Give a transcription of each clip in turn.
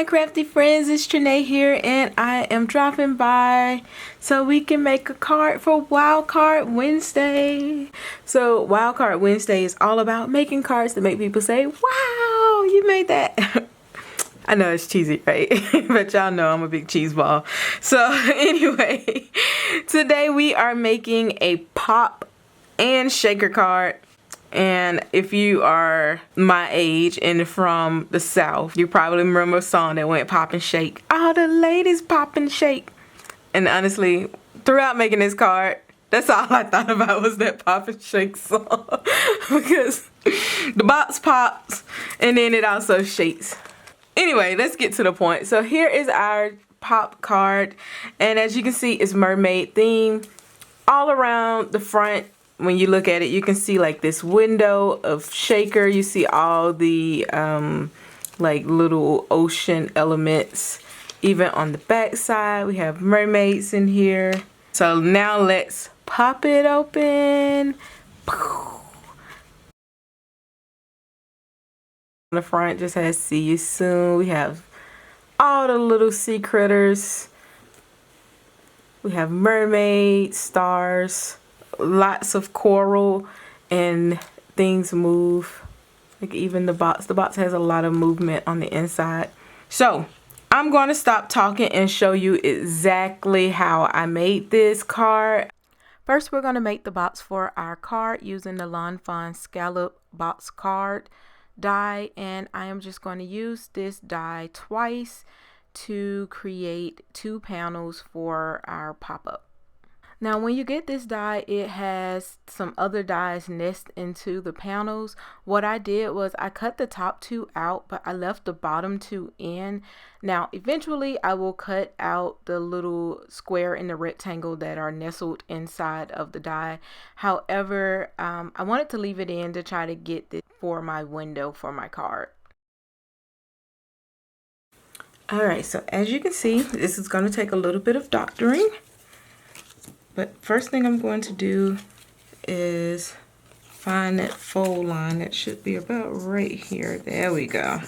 crafty friends, it's Tranae here, and I am dropping by so we can make a card for Wildcard Wednesday. So Wildcard Wednesday is all about making cards that make people say, wow, you made that. I know it's cheesy, right? But y'all know I'm a big cheese ball. So anyway, today we are making a pop and shaker card. And if you are my age and from the South, you probably remember a song that went pop and shake. All the ladies pop and shake. And honestly, throughout making this card, that's all I thought about was that pop and shake song. Because the box pops and then it also shakes. Anyway, let's get to the point. So here is our pop card. And as you can see, it's mermaid theme. All around the front, when you look at it, you can see like this window of shaker. You see all the like little ocean elements. Even on the back side, we have mermaids in here. So now let's pop it open. On the front just has see you soon. We have all the little sea critters. We have mermaids, stars, lots of coral, and things move. Like even the box. The box has a lot of movement on the inside. So I'm going to stop talking and show you exactly how I made this card. First, we're going to make the box for our card using the Fawn scallop box card die, and I am just going to use this die twice to create 2 panels for our pop-up. Now when you get this die, it has some other dies nested into the panels. What I did was I cut the top 2 out, but I left the bottom 2 in. Now eventually I will cut out the little square and the rectangle that are nestled inside of the die. However, I wanted to leave it in to try to get this for my window for my card. Alright, so as you can see, this is going to take a little bit of doctoring. But first thing I'm going to do is find that fold line that should be about right here. There we go.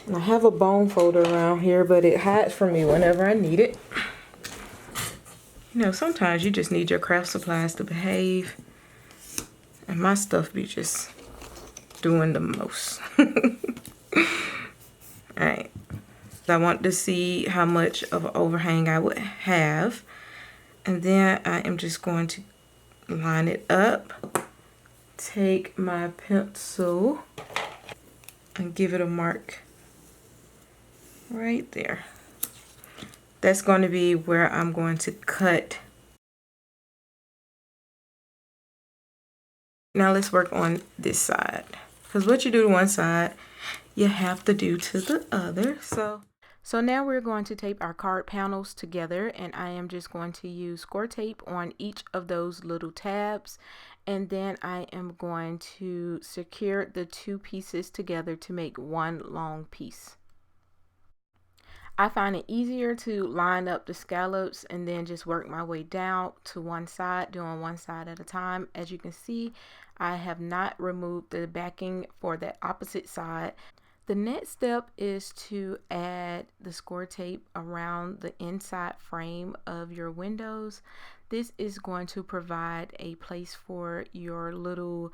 And I have a bone folder around here, but it hides from me whenever I need it. You know, sometimes you just need your craft supplies to behave. And my stuff be just doing the most. Alright. So I want to see how much of an overhang I would have. And then I am just going to line it up, take my pencil, and give it a mark right there. That's going to be where I'm going to cut. Now let's work on this side. Because what you do to one side, you have to do to the other. So now we're going to tape our card panels together, and I am just going to use score tape on each of those little tabs, and then I am going to secure the 2 pieces together to make one long piece. I find it easier to line up the scallops and then just work my way down to one side, doing one side at a time. As you can see, I have not removed the backing for that opposite side. The next step is to add the score tape around the inside frame of your windows. This is going to provide a place for your little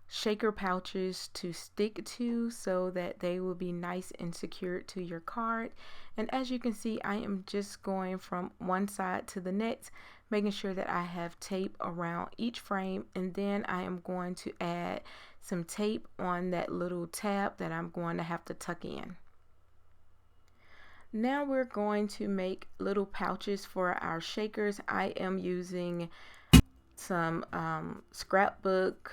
shaker pouches to stick to so that they will be nice and secured to your card. And as you can see, I am just going from one side to the next, making sure that I have tape around each frame, and then I am going to add some tape on that little tab that I'm going to have to tuck in. Now we're going to make little pouches for our shakers. I am using some scrapbook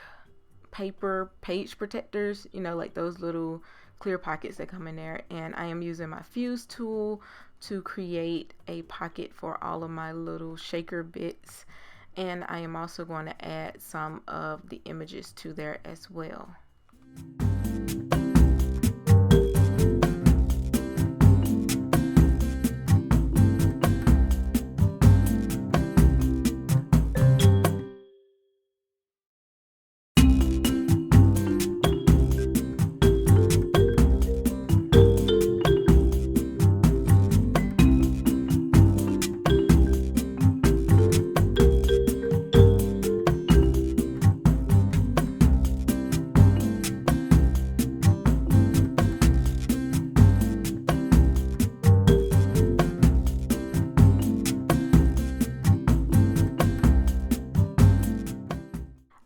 paper page protectors, you know, like those little clear pockets that come in there, and I am using my fuse tool to create a pocket for all of my little shaker bits. And I am also going to add some of the images to there as well.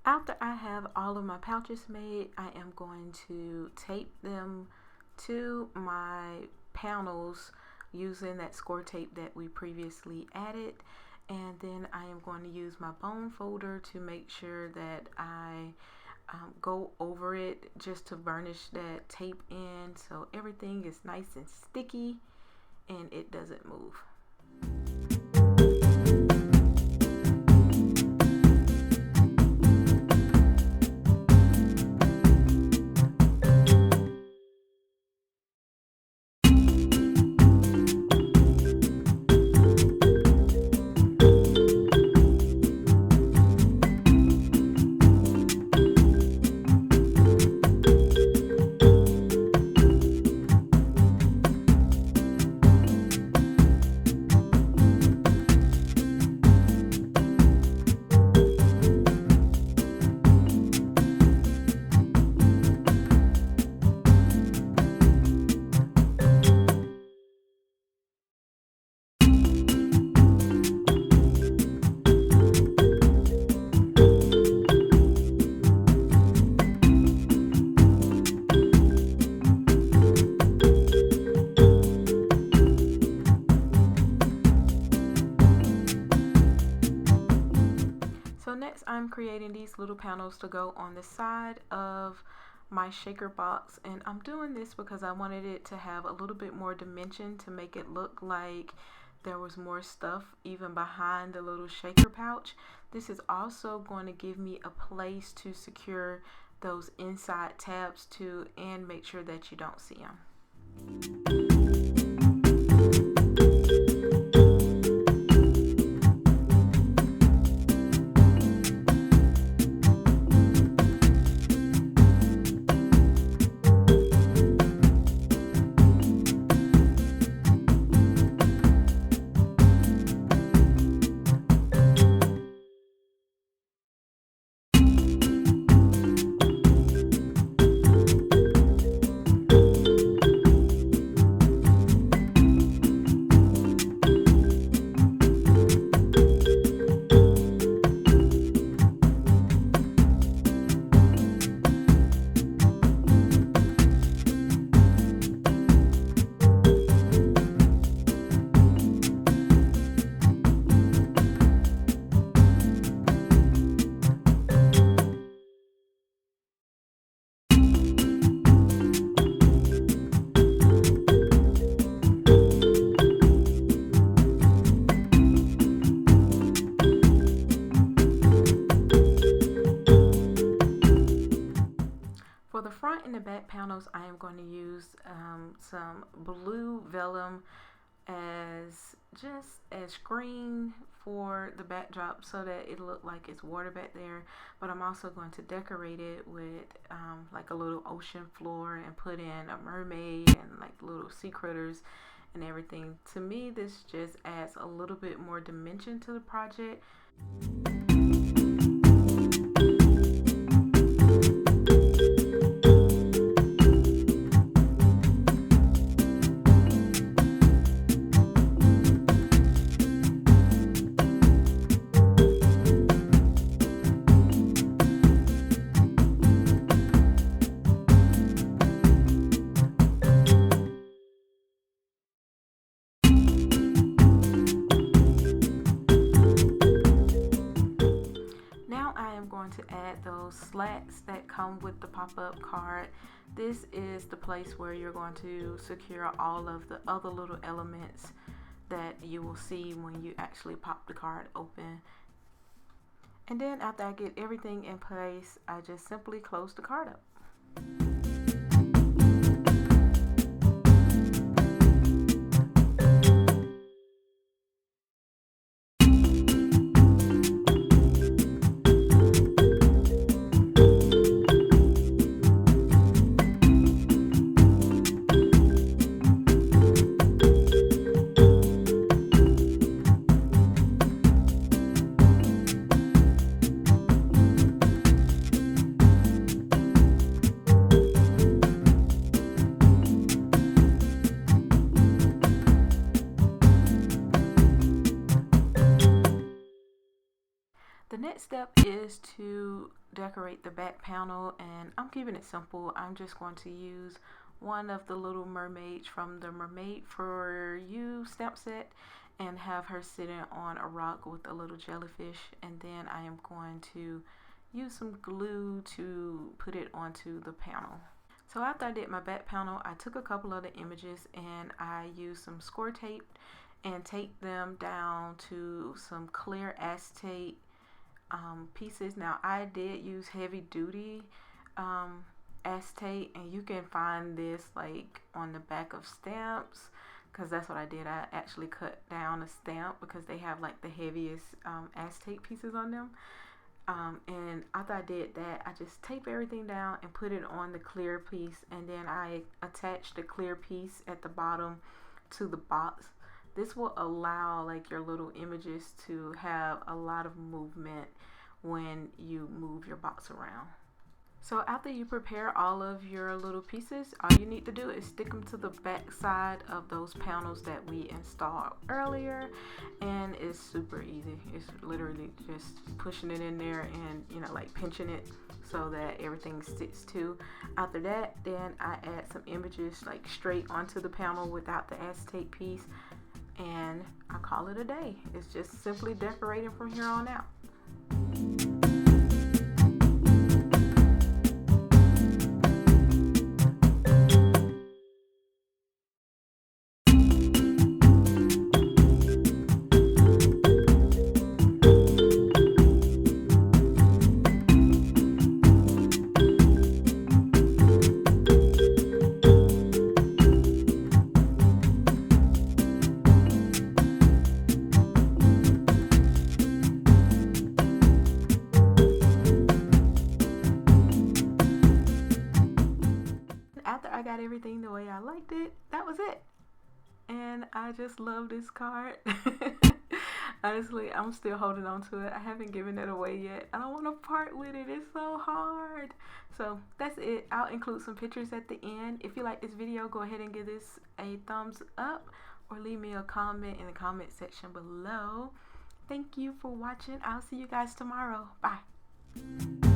After I have all of my pouches made, I am going to tape them to my panels using that score tape that we previously added. And then I am going to use my bone folder to make sure that I go over it just to burnish that tape in so everything is nice and sticky and it doesn't move. So next I'm creating these little panels to go on the side of my shaker box, and I'm doing this because I wanted it to have a little bit more dimension to make it look like there was more stuff even behind the little shaker pouch. This is also going to give me a place to secure those inside tabs to and make sure that you don't see them. For the front and the back panels, I am going to use some blue vellum as screen for the backdrop so that it look like it's water back there, but I'm also going to decorate it with like a little ocean floor and put in a mermaid and like little sea critters and everything. To me, this just adds a little bit more dimension to the project. To add those slats that come with the pop-up card. This is the place where you're going to secure all of the other little elements that you will see when you actually pop the card open. And then after I get everything in place, I just simply close the card up. The next step is to decorate the back panel, and I'm keeping it simple. I'm just going to use one of the little mermaids from the Mermaid for You stamp set and have her sitting on a rock with a little jellyfish, and then I am going to use some glue to put it onto the panel. So after I did my back panel, I took a couple of the images and I used some score tape and taped them down to some clear acetate pieces. Now I did use heavy duty acetate, and you can find this like on the back of stamps, because that's what I did. I actually cut down a stamp because they have like the heaviest acetate pieces on them. And after I did that, I just tape everything down and put it on the clear piece, and then I attach the clear piece at the bottom to the box. This will allow like your little images to have a lot of movement when you move your box around. So after you prepare all of your little pieces, all you need to do is stick them to the back side of those panels that we installed earlier, and it's super easy. It's literally just pushing it in there and, you know, like pinching it so that everything sticks to. After that, then I add some images like straight onto the panel without the acetate piece, and I call it a day. It's just simply decorating from here on out. After I got everything the way I liked it, that was it. And I just love this card. Honestly, I'm still holding on to it. I haven't given it away yet. I don't want to part with it. It's so hard. So that's it. I'll include some pictures at the end. If you like this video, go ahead and give this a thumbs up or leave me a comment in the comment section below. Thank you for watching. I'll see you guys tomorrow. Bye.